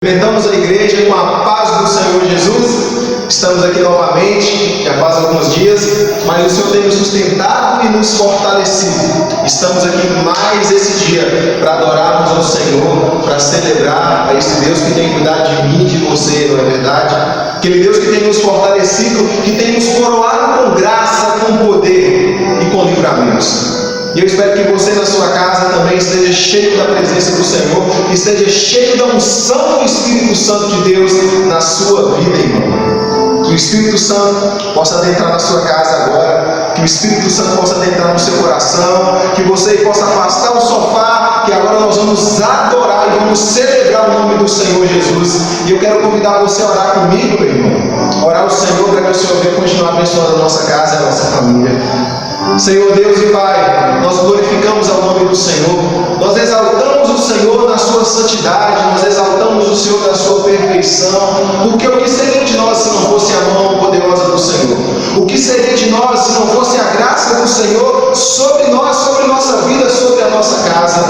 Cumprimentamos a igreja com a paz do Senhor Jesus. Estamos aqui novamente, já faz alguns dias, mas o Senhor tem nos sustentado e nos fortalecido. Estamos aqui mais esse dia para adorarmos ao Senhor, para celebrar a esse Deus que tem cuidado de mim e de você, não é verdade? Aquele Deus que tem nos fortalecido, que tem nos coroado com graça, com poder e com livramentos. E eu espero que você na sua casa também esteja cheio da presença do Senhor, esteja cheio da unção do Espírito Santo de Deus na sua vida, irmão. Que o Espírito Santo possa adentrar na sua casa agora, que o Espírito Santo possa adentrar no seu coração, que você possa afastar o sofá, que agora nós vamos adorar e vamos celebrar o nome do Senhor Jesus. E eu quero convidar você a orar comigo, meu irmão. Orar ao Senhor para que o Senhor venha continuar abençoando a nossa casa e a nossa família. Senhor Deus e Pai, nós glorificamos ao nome do Senhor, nós exaltamos o Senhor na sua santidade, nós exaltamos o Senhor na sua perfeição, porque o que seria de nós se não fosse a mão poderosa do Senhor? O que seria de nós se não fosse a graça do Senhor sobre nós, sobre nossa vida, sobre a nossa casa?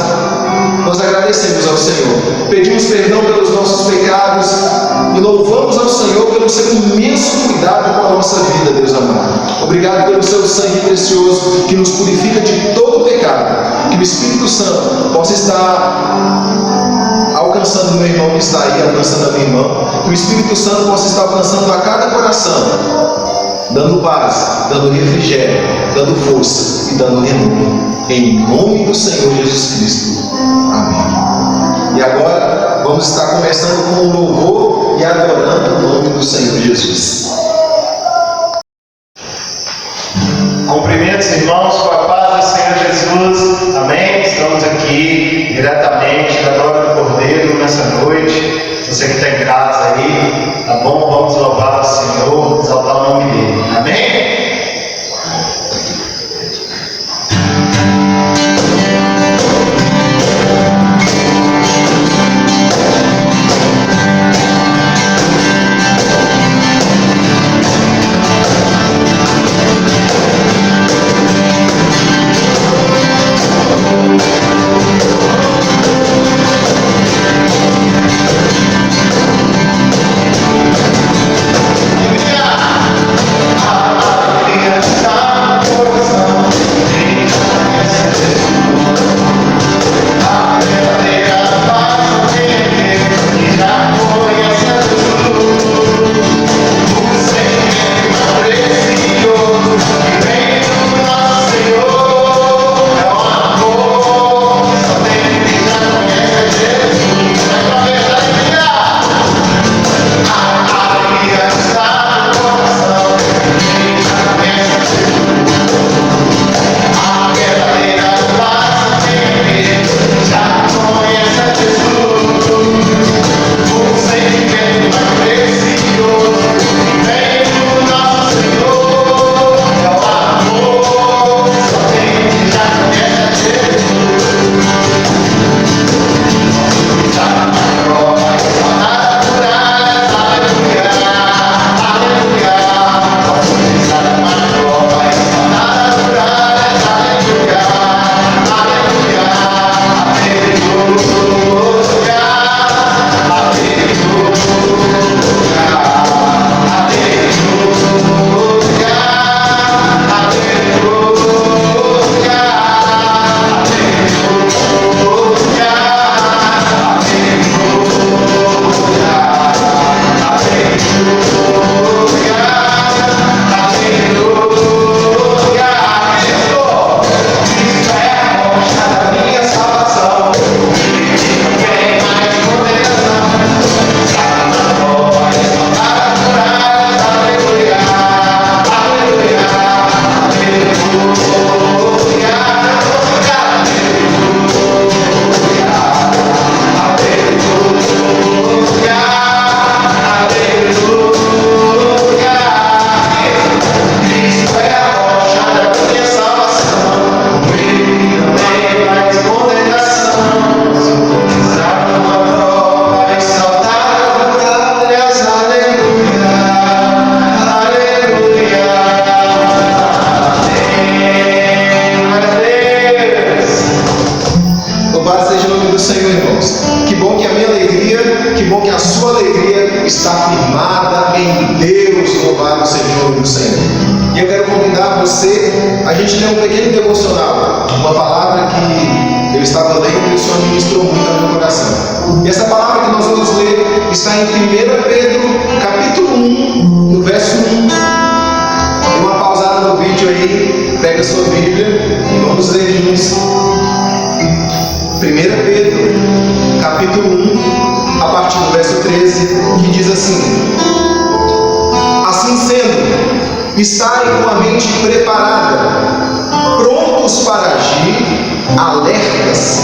Nós agradecemos ao Senhor, pedimos perdão pelos nossos pecados e louvamos ao Senhor pelo seu imenso cuidado com a nossa vida, Deus amado. Obrigado pelo seu sangue precioso que nos purifica de todo pecado. Que o Espírito Santo possa estar alcançando o meu irmão que está aí, alcançando a minha irmã. Que o Espírito Santo possa estar alcançando a cada coração, dando paz, dando refrigério, dando força e dando renovo. Em nome do Senhor Jesus Cristo. Amém. E agora vamos estar começando com o louvor e adorando o nome do Senhor Jesus. Cumprimentos, irmãos, com a paz do Senhor Jesus. Amém? Estamos aqui diretamente da glória do Cordeiro nessa noite. Você que está em casa aí, tá bom? Vamos louvar o Senhor, exaltar o nome dele. Amém? Que bom que a sua alegria está firmada em Deus. Louvado seja o nome do Senhor. E eu quero convidar você a gente ler um pequeno devocional, uma palavra que eu estava lendo e o Senhor ministrou muito ao meu coração. E essa palavra que nós vamos ler está em 1 Pedro, capítulo 1, no verso 1. Dê uma pausada no vídeo aí, pega a sua Bíblia e vamos ler juntos. 1 Pedro, capítulo 1, a partir do verso 13, que diz assim: assim sendo, estai com a mente preparada, prontos para agir, alertas,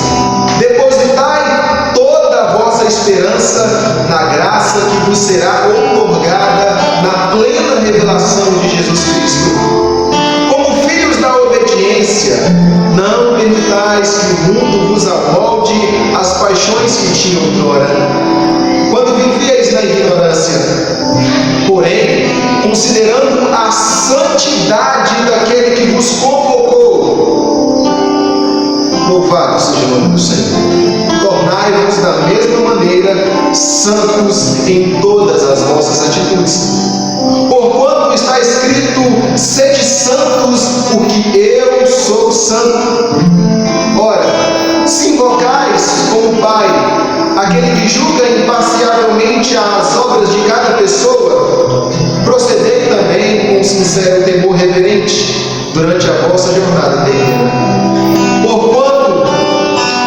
depositai toda a vossa esperança na graça que vos será outorgada na plena revelação de Jesus Cristo. Como filhos da obediência, não permitais que o mundo vos amolde as paixões que tinham outrora, quando viveis na ignorância. Porém, considerando a santidade daquele que vos convocou, louvado seja o nome do Senhor, tornai-vos da mesma maneira santos em todas as vossas atitudes. Porquanto está escrito: sede santos, porque eu sou santo. Ora, se invocais como Pai aquele que julga imparcialmente as obras de cada pessoa, procedei também com sincero temor reverente durante a vossa jornada terrena. Porquanto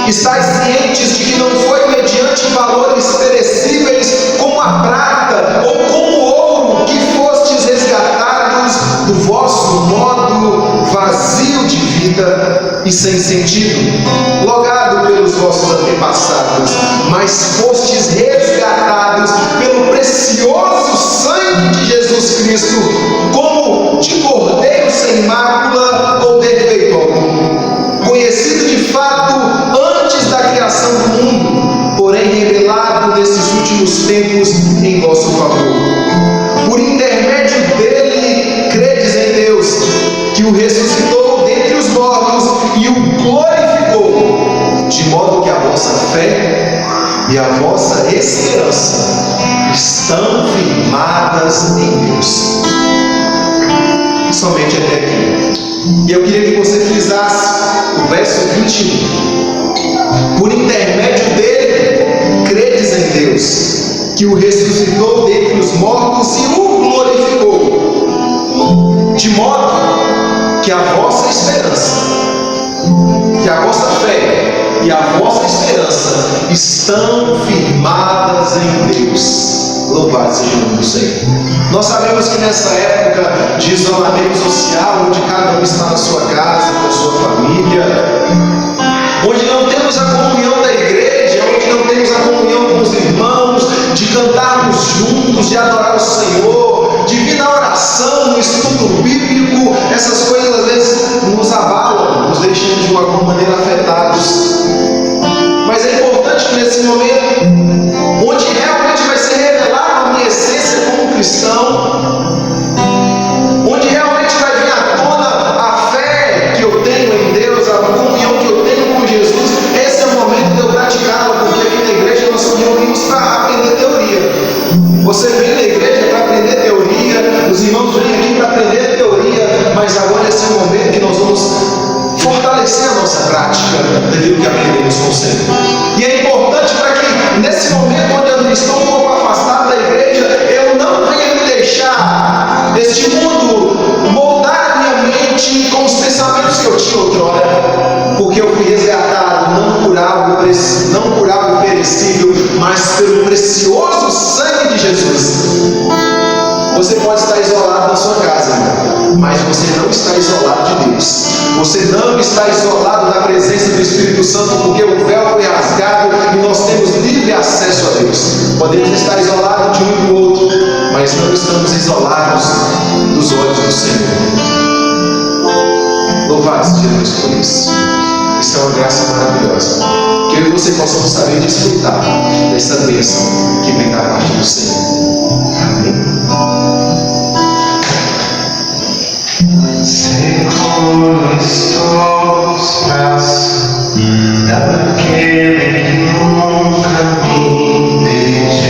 estáis cientes de que não foi mediante valores perecíveis como a prata ou como o ouro que fostes resgatados do vosso modo vazio de vida e sem sentido, logado pelos vossos antepassados, mas fostes resgatados pelo precioso sangue de Jesus Cristo, como de cordeiro sem mácula ou defeito algum, conhecido de fato antes da criação do mundo, porém revelado nesses últimos tempos em vosso favor. Por intermédio dele, credes em Deus, que o ressuscitou dentre os mortos e o glorificou, de modo que a vossa fé e a vossa esperança estão firmadas em Deus. Somente até aqui. E eu queria que você frisasse o verso 21. Por intermédio dele, credes em Deus, que o ressuscitou dentre os mortos e o glorificou, de modo que a vossa esperança, que a vossa fé e a vossa esperança estão firmadas em Deus. Louvado seja o nome do Senhor. Nós sabemos que nessa época de isolamento social, onde cada um está na sua casa, com a sua família, onde não temos a comunhão da igreja, onde não temos a comunhão com os irmãos, de cantarmos juntos, de adorar o Senhor, de vir na oração, no estudo bíblico, essas coisas às vezes nos abalam, nos deixam de alguma maneira afetados. Mas é importante que nesse momento, onde realmente vai ser revelada a minha essência como cristão, onde realmente vai vir à tona a fé que eu tenho em Deus, a comunhão que eu tenho com Jesus, esse é o momento de eu praticá-la, porque aqui na igreja nós nos reunimos para aprender teoria. Você vem na igreja para aprender teoria, os irmãos vêm aqui para aprender teoria, mas agora esse é o momento que nós vamos fortalecer a nossa prática daquilo que aprendemos com o Senhor. E é importante para que nesse momento onde eu estou um pouco afastado da igreja, eu não venha me deixar este mundo moldar a minha mente com os pensamentos que eu tinha outrora, porque eu fui resgatado não por algo perecível, mas pelo precioso sangue de Jesus. Você pode estar isolado na sua casa, mas você não está isolado de Deus. Você não está isolado da presença do Espírito Santo, porque o véu foi rasgado e nós temos livre acesso a Deus. Podemos estar isolados de um e do outro, mas não estamos isolados dos olhos do Senhor. Louvado seja Deus por isso. Isso é uma graça maravilhosa. Que eu e você possamos saber desfrutar dessa bênção que vem da parte do Senhor. Amém. Seguro estou os braços daquele que nunca me deixou.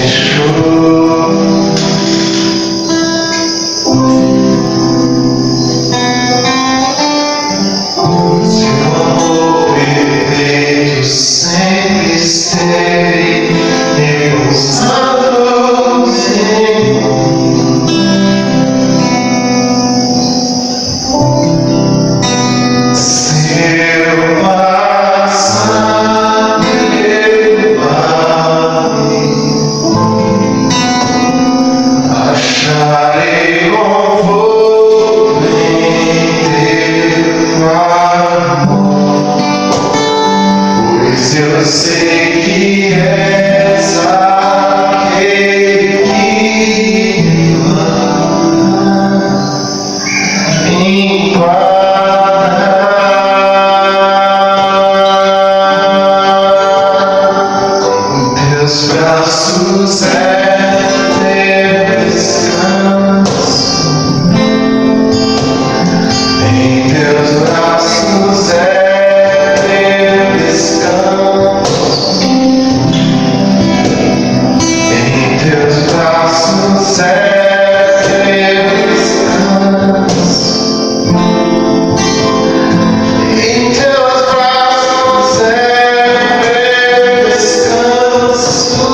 Em teus braços é meu descanso.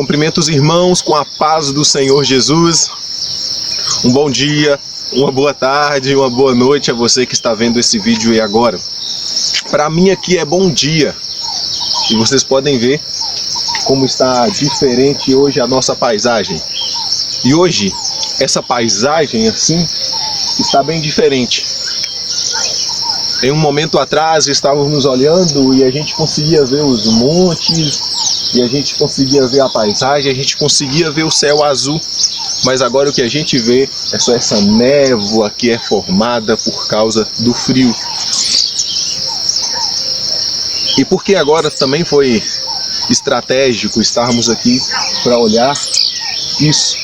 Cumprimento os irmãos com a paz do Senhor Jesus. Um bom dia, uma boa tarde, uma boa noite a você que está vendo esse vídeo aí agora. Para mim aqui é bom dia. E vocês podem ver como está diferente hoje a nossa paisagem. E hoje, essa paisagem assim, está bem diferente. Em um momento atrás estávamos olhando e a gente conseguia ver os montes, e a gente conseguia ver a paisagem, a gente conseguia ver o céu azul. Mas agora o que a gente vê é só essa névoa que é formada por causa do frio. E porque agora também foi estratégico estarmos aqui para olhar isso,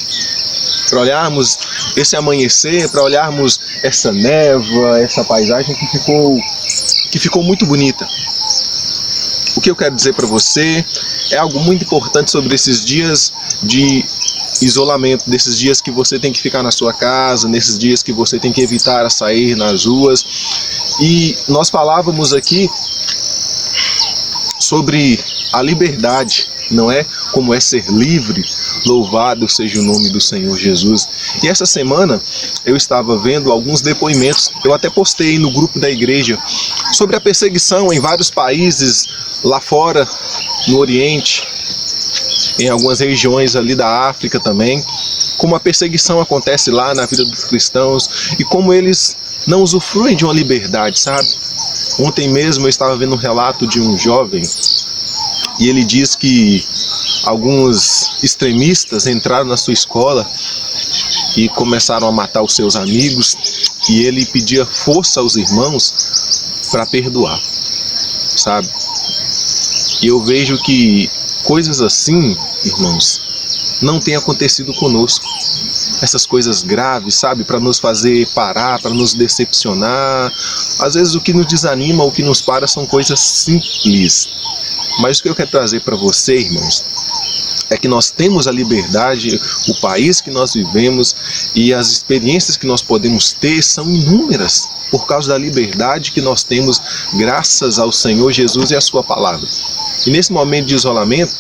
para olharmos esse amanhecer, para olharmos essa névoa, essa paisagem que ficou muito bonita. O que eu quero dizer para você é algo muito importante sobre esses dias de isolamento, desses dias que você tem que ficar na sua casa, nesses dias que você tem que evitar a sair nas ruas. E nós falávamos aqui sobre a liberdade, não é? Como é ser livre. Louvado seja o nome do Senhor Jesus. E essa semana eu estava vendo alguns depoimentos, eu até postei no grupo da igreja, sobre a perseguição em vários países lá fora, no Oriente, em algumas regiões ali da África também, como a perseguição acontece lá na vida dos cristãos e como eles não usufruem de uma liberdade, sabe? Ontem mesmo eu estava vendo um relato de um jovem e ele diz que alguns extremistas entraram na sua escola e começaram a matar os seus amigos, e ele pedia força aos irmãos para perdoar, sabe? E eu vejo que coisas assim, irmãos, não tem acontecido conosco. Essas coisas graves, sabe? Para nos fazer parar, para nos decepcionar. Às vezes o que nos desanima, o que nos para são coisas simples. Mas o que eu quero trazer para você, irmãos, é que nós temos a liberdade, o país que nós vivemos e as experiências que nós podemos ter são inúmeras por causa da liberdade que nós temos graças ao Senhor Jesus e à sua palavra. E nesse momento de isolamento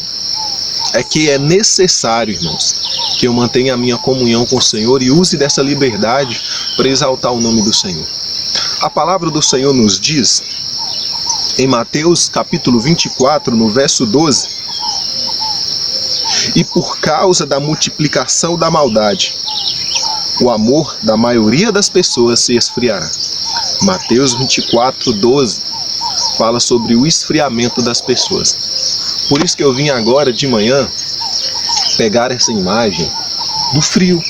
é que é necessário, irmãos, que eu mantenha a minha comunhão com o Senhor e use dessa liberdade para exaltar o nome do Senhor. A palavra do Senhor nos diz em Mateus capítulo 24, no verso 12: e por causa da multiplicação da maldade, o amor da maioria das pessoas se esfriará. Mateus 24, 12 fala sobre o esfriamento das pessoas. Por isso que eu vim agora de manhã pegar essa imagem do frio,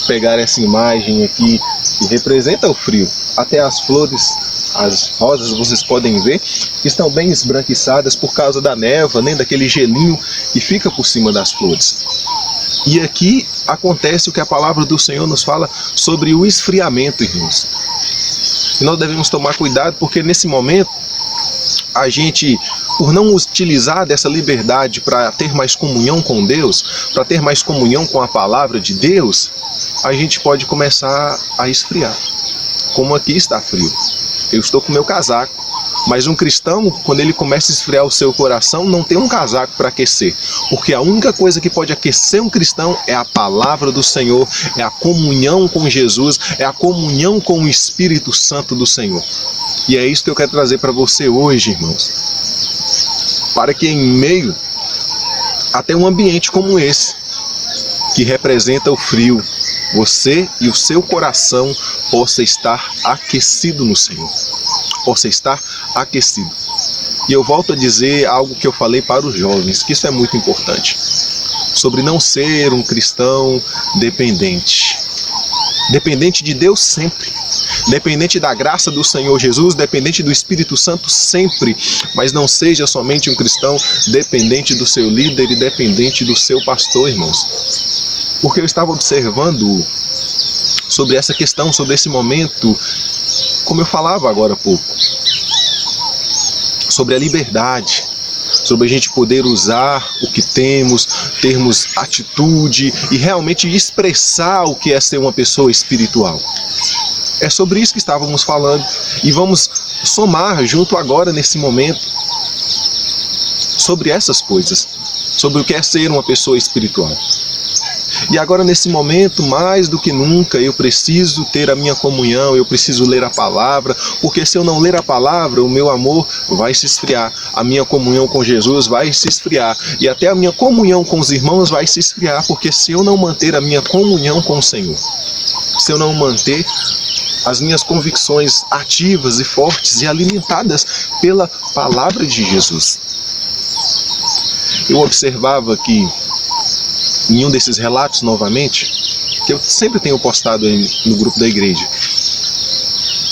pegar essa imagem aqui que representa o frio. Até as flores, as rosas, vocês podem ver, estão bem esbranquiçadas por causa da névoa, nem daquele gelinho que fica por cima das flores. E aqui acontece o que a palavra do Senhor nos fala sobre o esfriamento, irmãos. E nós devemos tomar cuidado, porque nesse momento, a gente, por não utilizar dessa liberdade para ter mais comunhão com Deus, para ter mais comunhão com a palavra de Deus, a gente pode começar a esfriar. Como aqui está frio. Eu estou com meu casaco, mas um cristão, quando ele começa a esfriar o seu coração, não tem um casaco para aquecer, porque a única coisa que pode aquecer um cristão é a palavra do Senhor, é a comunhão com Jesus, é a comunhão com o Espírito Santo do Senhor. E é isso que eu quero trazer para você hoje, irmãos, para que em meio até um ambiente como esse, que representa o frio, você e o seu coração possa estar aquecido no Senhor, possa estar aquecido. E eu volto a dizer algo que eu falei para os jovens, que isso é muito importante, sobre não ser um cristão dependente. Dependente de Deus sempre, dependente da graça do Senhor Jesus, dependente do Espírito Santo sempre, mas não seja somente um cristão dependente do seu líder e dependente do seu pastor, irmãos. Porque eu estava observando sobre essa questão, sobre esse momento, como eu falava agora há pouco, sobre a liberdade, sobre a gente poder usar o que temos, termos atitude e realmente expressar o que é ser uma pessoa espiritual. É sobre isso que estávamos falando e vamos somar junto agora nesse momento sobre essas coisas. sobre o que é ser uma pessoa espiritual. E agora, nesse momento, mais do que nunca, eu preciso ter a minha comunhão, eu preciso ler a palavra, porque se eu não ler a palavra, o meu amor vai se esfriar, a minha comunhão com Jesus vai se esfriar, e até a minha comunhão com os irmãos vai se esfriar, porque se eu não manter a minha comunhão com o Senhor, se eu não manter as minhas convicções ativas e fortes e alimentadas pela palavra de Jesus. Eu observava que em um desses relatos novamente, que eu sempre tenho postado no grupo da igreja,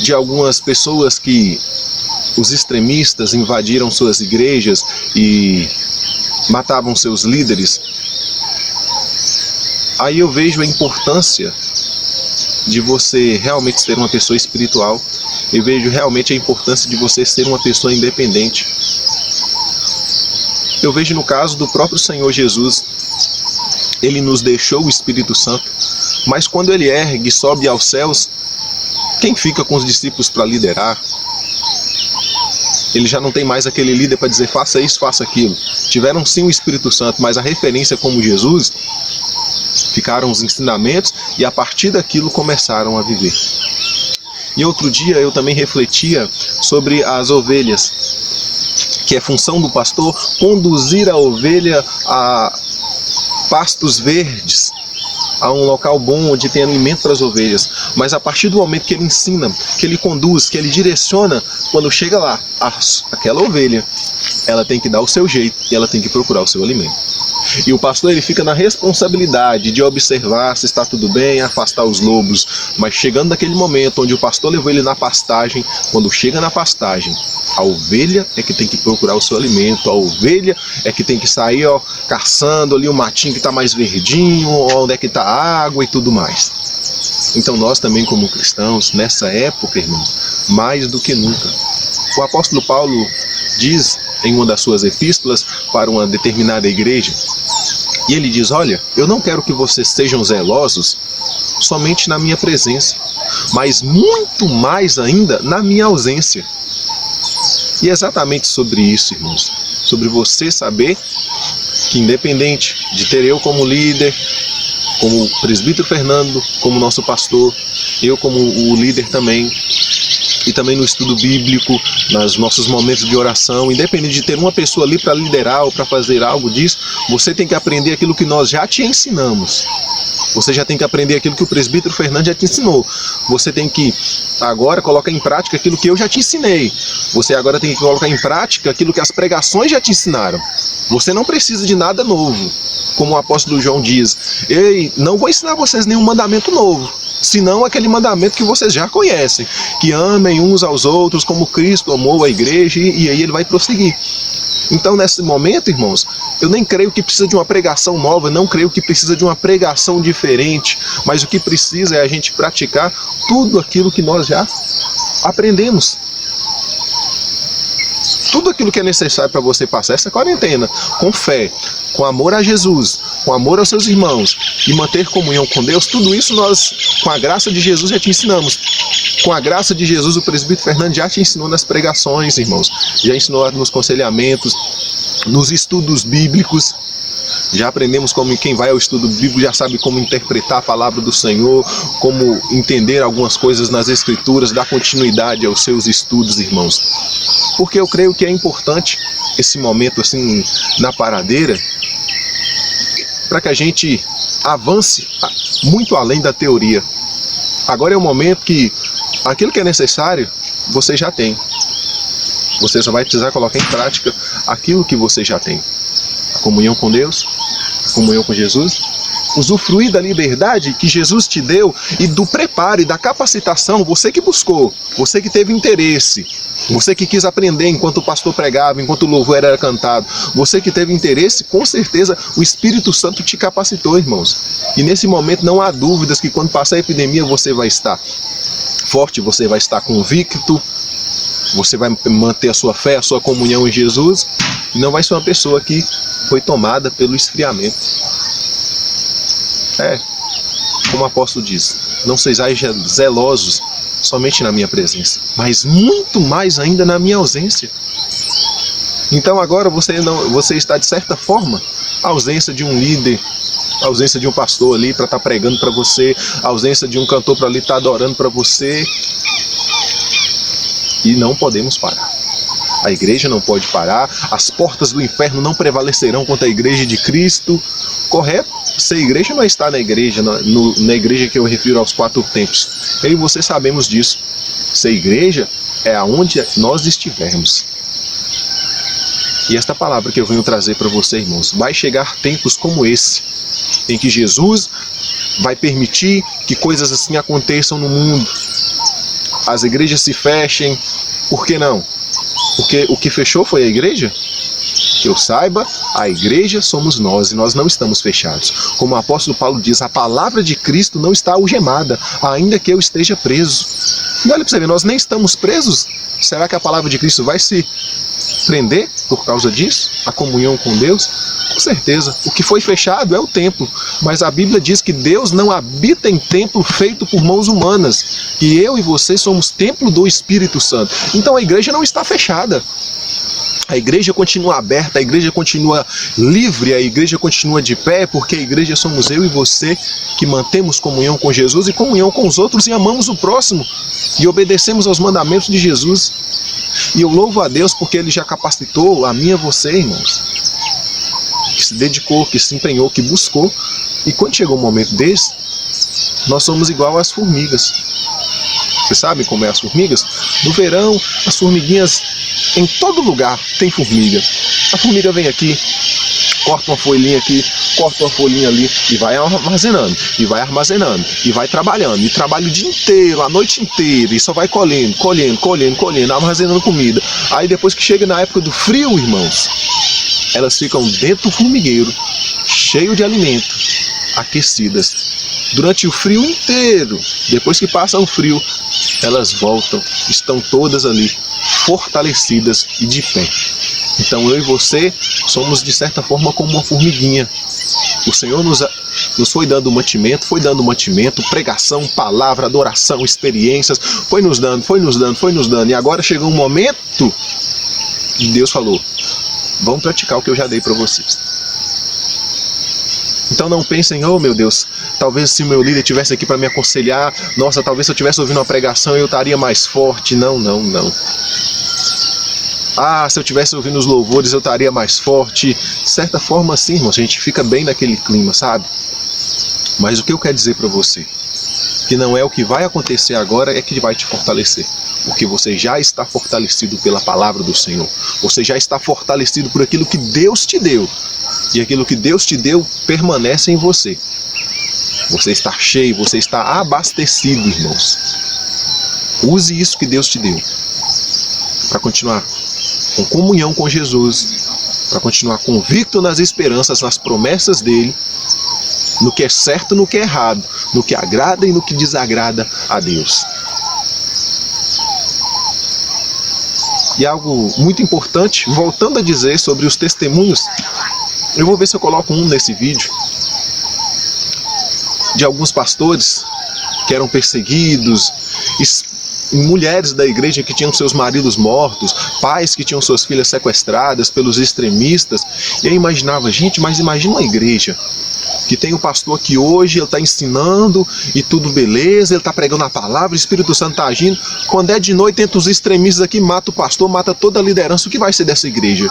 de algumas pessoas que os extremistas invadiram suas igrejas e matavam seus líderes. Aí eu vejo a importância de você realmente ser uma pessoa espiritual. Eu vejo realmente a importância de você ser uma pessoa independente. Eu vejo no caso do próprio Senhor Jesus, Ele nos deixou o Espírito Santo, mas quando Ele ergue e sobe aos céus, quem fica com os discípulos para liderar? Ele já não tem mais aquele líder para dizer faça isso, faça aquilo. Tiveram sim o Espírito Santo, mas a referência como Jesus, ficaram os ensinamentos e a partir daquilo começaram a viver. E outro dia eu também refletia sobre as ovelhas, que é função do pastor conduzir a ovelha a pastos verdes, a um local bom onde tem alimento para as ovelhas. Mas a partir do momento que ele ensina, que ele conduz, que ele direciona, quando chega lá, aquela ovelha, ela tem que dar o seu jeito e ela tem que procurar o seu alimento. E o pastor, ele fica na responsabilidade de observar se está tudo bem, afastar os lobos. Mas chegando naquele momento onde o pastor levou ele na pastagem, quando chega na pastagem, a ovelha é que tem que procurar o seu alimento, a ovelha é que tem que sair caçando ali o matinho que está mais verdinho, onde é que está a água e tudo mais. Então nós também como cristãos, nessa época, irmãos, mais do que nunca. O apóstolo Paulo diz em uma das suas epístolas para uma determinada igreja, e ele diz, olha, eu não quero que vocês sejam zelosos somente na minha presença, mas muito mais ainda na minha ausência. E é exatamente sobre isso, irmãos, sobre você saber que independente de ter eu como líder, como o presbítero Fernando, como nosso pastor, eu como o líder também, e também no estudo bíblico, nos nossos momentos de oração, independente de ter uma pessoa ali para liderar ou para fazer algo disso, você tem que aprender aquilo que nós já te ensinamos. Você já tem que aprender aquilo que o presbítero Fernando já te ensinou. Você tem que agora colocar em prática aquilo que eu já te ensinei. Você agora tem que colocar em prática aquilo que as pregações já te ensinaram. Você não precisa de nada novo. Como o apóstolo João diz, ei, não vou ensinar vocês nenhum mandamento novo, senão aquele mandamento que vocês já conhecem, que amem uns aos outros como Cristo amou a igreja, e aí ele vai prosseguir. Então nesse momento, irmãos, eu nem creio que precisa de uma pregação nova, não creio que precisa de uma pregação diferente, mas o que precisa é a gente praticar tudo aquilo que nós já aprendemos. Tudo aquilo que é necessário para você passar essa quarentena, com fé, com amor a Jesus, com amor aos seus irmãos e manter comunhão com Deus, tudo isso nós, com a graça de Jesus, já te ensinamos. Com a graça de Jesus, o presbítero Fernando já te ensinou nas pregações, irmãos, já ensinou nos conselhamentos, nos estudos bíblicos. Já aprendemos como quem vai ao estudo bíblico já sabe como interpretar a palavra do Senhor, como entender algumas coisas nas Escrituras, dar continuidade aos seus estudos, irmãos. Porque eu creio que é importante esse momento assim na paradeira, para que a gente avance muito além da teoria. Agora é o momento que aquilo que é necessário, você já tem. Você só vai precisar colocar em prática aquilo que você já tem. A comunhão com Deus, a comunhão com Jesus, usufruir da liberdade que Jesus te deu e do preparo e da capacitação, você que buscou, você que teve interesse, você que quis aprender enquanto o pastor pregava, enquanto o louvor era cantado, você que teve interesse, com certeza o Espírito Santo te capacitou, irmãos. E nesse momento não há dúvidas que quando passar a epidemia você vai estar forte, você vai estar convicto, você vai manter a sua fé, a sua comunhão em Jesus, e não vai ser uma pessoa que foi tomada pelo esfriamento. Como o apóstolo diz, não sejais zelosos somente na minha presença, mas muito mais ainda na minha ausência. Então agora você está de certa forma à ausência de um líder, a ausência de um pastor ali para estar pregando para você, a ausência de um cantor para ali estar adorando para você. E não podemos parar. A igreja não pode parar, as portas do inferno não prevalecerão contra a igreja de Cristo. Correto? Se a igreja não está na igreja, na igreja que eu refiro aos 4 tempos, eu e você sabemos disso. Se a igreja é aonde nós estivermos. E esta palavra que eu venho trazer para você, irmãos, vai chegar tempos como esse, em que Jesus vai permitir que coisas assim aconteçam no mundo. As igrejas se fechem. Por que não? Porque o que fechou foi a igreja? Que eu saiba, a igreja somos nós e nós não estamos fechados. Como o apóstolo Paulo diz, a palavra de Cristo não está algemada, ainda que eu esteja preso. E olha para você ver, nós nem estamos presos. Será que a palavra de Cristo vai se prender por causa disso? A comunhão com Deus? Com certeza. O que foi fechado é o templo. Mas a Bíblia diz que Deus não habita em templo feito por mãos humanas. Que eu e você somos templo do Espírito Santo. Então a igreja não está fechada. A igreja continua aberta, a igreja continua livre, a igreja continua de pé, porque a igreja somos eu e você que mantemos comunhão com Jesus e comunhão com os outros e amamos o próximo e obedecemos aos mandamentos de Jesus. E eu louvo a Deus porque Ele já capacitou a mim e a você, irmãos, que se dedicou, que se empenhou, que buscou. E quando chegou um momento desse, nós somos igual às formigas. Vocês sabem como é as formigas? No verão, as formiguinhas, em todo lugar tem formiga. A formiga vem aqui, corta uma folhinha aqui, corta uma folhinha ali e vai armazenando, e vai armazenando, e vai trabalhando, e trabalha o dia inteiro, a noite inteira, e só vai colhendo, armazenando comida. Aí depois que chega na época do frio, irmãos, elas ficam dentro do formigueiro, cheio de alimento, aquecidas. Durante o frio inteiro, depois que passa o frio, elas voltam, estão todas ali, fortalecidas e de pé. Então eu e você somos de certa forma como uma formiguinha. O Senhor nos foi dando mantimento, pregação, palavra, adoração, experiências, foi nos dando. E agora chegou um momento que Deus falou, vamos praticar o que eu já dei para vocês. Então não pensem, oh meu Deus, talvez se o meu líder estivesse aqui para me aconselhar, nossa, talvez se eu estivesse ouvindo uma pregação eu estaria mais forte. Não. Ah, se eu estivesse ouvindo os louvores eu estaria mais forte. De certa forma sim, irmão, a gente fica bem naquele clima, sabe? Mas o que eu quero dizer para você, que não é o que vai acontecer agora é que vai te fortalecer. Porque você já está fortalecido pela palavra do Senhor. Você já está fortalecido por aquilo que Deus te deu. E aquilo que Deus te deu permanece em você. Você está cheio, você está abastecido, irmãos. Use isso que Deus te deu para continuar com comunhão com Jesus, para continuar convicto nas esperanças, nas promessas dele, no que é certo, no que é errado, no que agrada e no que desagrada a Deus. E algo muito importante, voltando a dizer sobre os testemunhos, eu vou ver se eu coloco um nesse vídeo, de alguns pastores que eram perseguidos, mulheres da igreja que tinham seus maridos mortos, pais que tinham suas filhas sequestradas pelos extremistas. E eu imaginava, gente, mas imagina uma igreja que tem um pastor que hoje ele está ensinando e tudo beleza, ele está pregando a palavra, o Espírito Santo está agindo. Quando é de noite, entra os extremistas aqui, mata o pastor, mata toda a liderança. O que vai ser dessa igreja?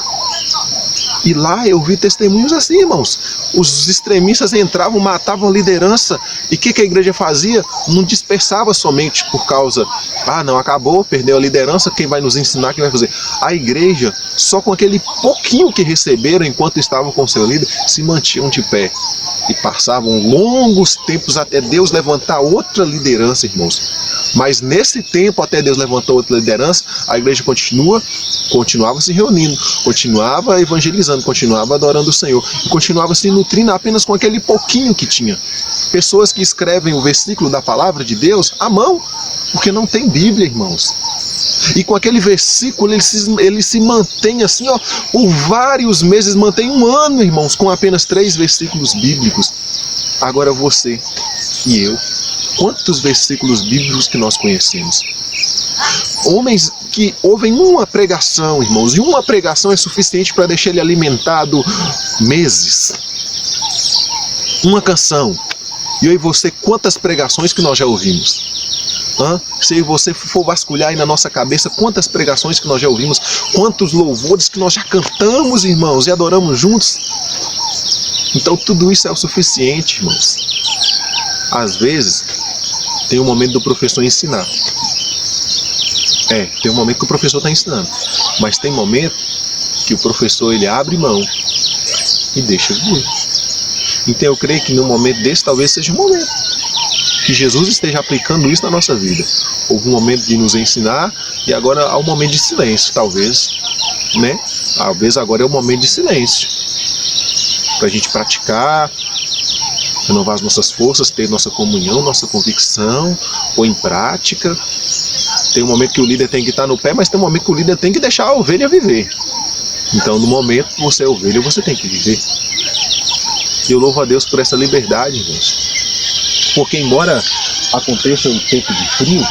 E lá eu vi testemunhos assim, irmãos. Os extremistas entravam, matavam a liderança. E o que a igreja fazia? Não dispersava somente por causa, não, acabou, perdeu a liderança, quem vai nos ensinar, quem vai fazer? A igreja, só com aquele pouquinho que receberam enquanto estavam com seu líder, se mantinham de pé. E passavam longos tempos até Deus levantar outra liderança, irmãos. Mas nesse tempo, até Deus levantou outra liderança, a igreja continuava se reunindo, continuava evangelizando, continuava adorando o Senhor, e continuava se nutrindo apenas com aquele pouquinho que tinha. Pessoas que escrevem o versículo da palavra de Deus à mão, porque não tem Bíblia, irmãos. E com aquele versículo ele se mantém assim, por vários meses, mantém um ano, irmãos, com apenas 3 versículos bíblicos. Agora você e eu, quantos versículos bíblicos que nós conhecemos? Homens que ouvem uma pregação, irmãos, e uma pregação é suficiente para deixar ele alimentado meses. Uma canção. E eu e você, quantas pregações que nós já ouvimos? Se você for vasculhar aí na nossa cabeça, quantas pregações que nós já ouvimos, quantos louvores que nós já cantamos, irmãos, e adoramos juntos. Então tudo isso é o suficiente, irmãos. Às vezes, tem um momento do professor ensinar. Tem um momento que o professor está ensinando. Mas tem momento que o professor ele abre mão e deixa vir. Então eu creio que num momento desse talvez seja um momento que Jesus esteja aplicando isso na nossa vida. Houve um momento de nos ensinar e agora há um momento de silêncio, talvez, né? Talvez agora é o momento de silêncio para a gente praticar, renovar as nossas forças, ter nossa comunhão, nossa convicção, pôr em prática. Tem um momento que o líder tem que estar no pé, mas tem um momento que o líder tem que deixar a ovelha viver. Então no momento que você é ovelha, você tem que viver. E eu louvo a Deus por essa liberdade, irmãos. Porque embora aconteça um tempo de frio,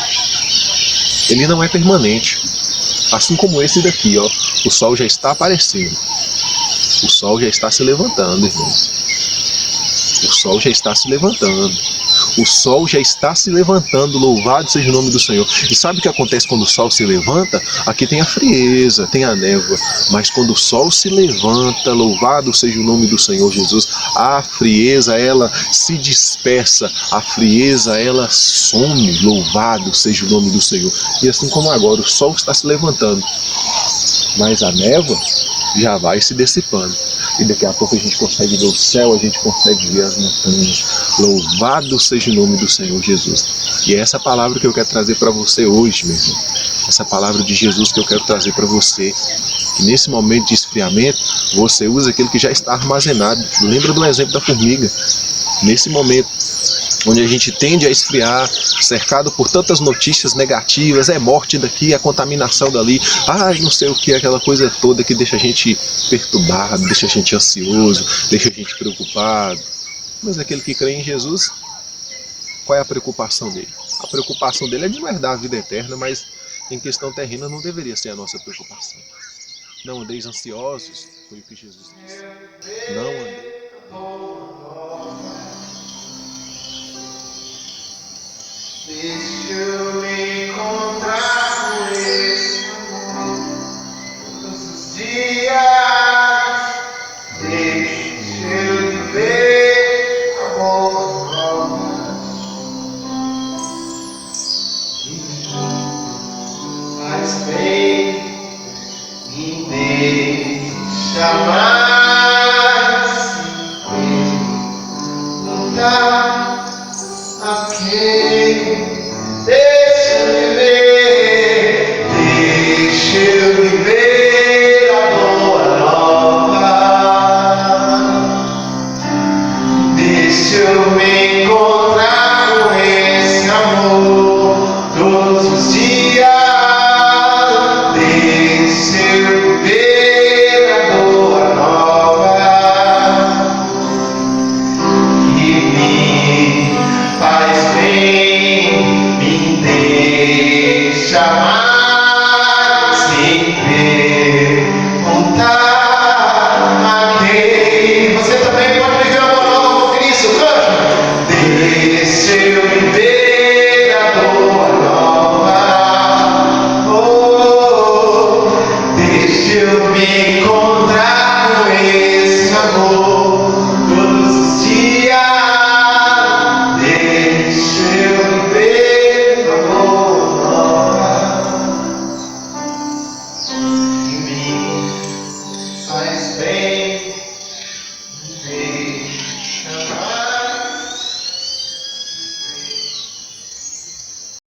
ele não é permanente. Assim como esse daqui, ó, o sol já está aparecendo. O sol já está se levantando, irmãos. O sol já está se levantando. O sol já está se levantando, louvado seja o nome do Senhor. E sabe o que acontece quando o sol se levanta? Aqui tem a frieza, tem a névoa. Mas quando o sol se levanta, louvado seja o nome do Senhor Jesus, a frieza ela se dispersa, a frieza ela some, louvado seja o nome do Senhor. E assim como agora, o sol está se levantando, mas a névoa já vai se dissipando. E daqui a pouco a gente consegue ver o céu, a gente consegue ver as montanhas. Louvado seja o nome do Senhor Jesus. E é essa palavra que eu quero trazer para você hoje, meu irmão. Essa palavra de Jesus que eu quero trazer para você. Que nesse momento de esfriamento, você usa aquilo que já está armazenado. Lembra do exemplo da formiga. Nesse momento onde a gente tende a esfriar, cercado por tantas notícias negativas, é morte daqui, é contaminação dali, não sei o que, aquela coisa toda que deixa a gente perturbado, deixa a gente ansioso, deixa a gente preocupado. Mas aquele que crê em Jesus, qual é a preocupação dele? A preocupação dele é de guardar a vida eterna, mas em questão terrena não deveria ser a nossa preocupação. Não andeis ansiosos, foi o que Jesus disse. Não andeis. Deixa eu encontrar com esse amor todos os dias. Deixa eu viver amor. Faz bem, me deixa amar.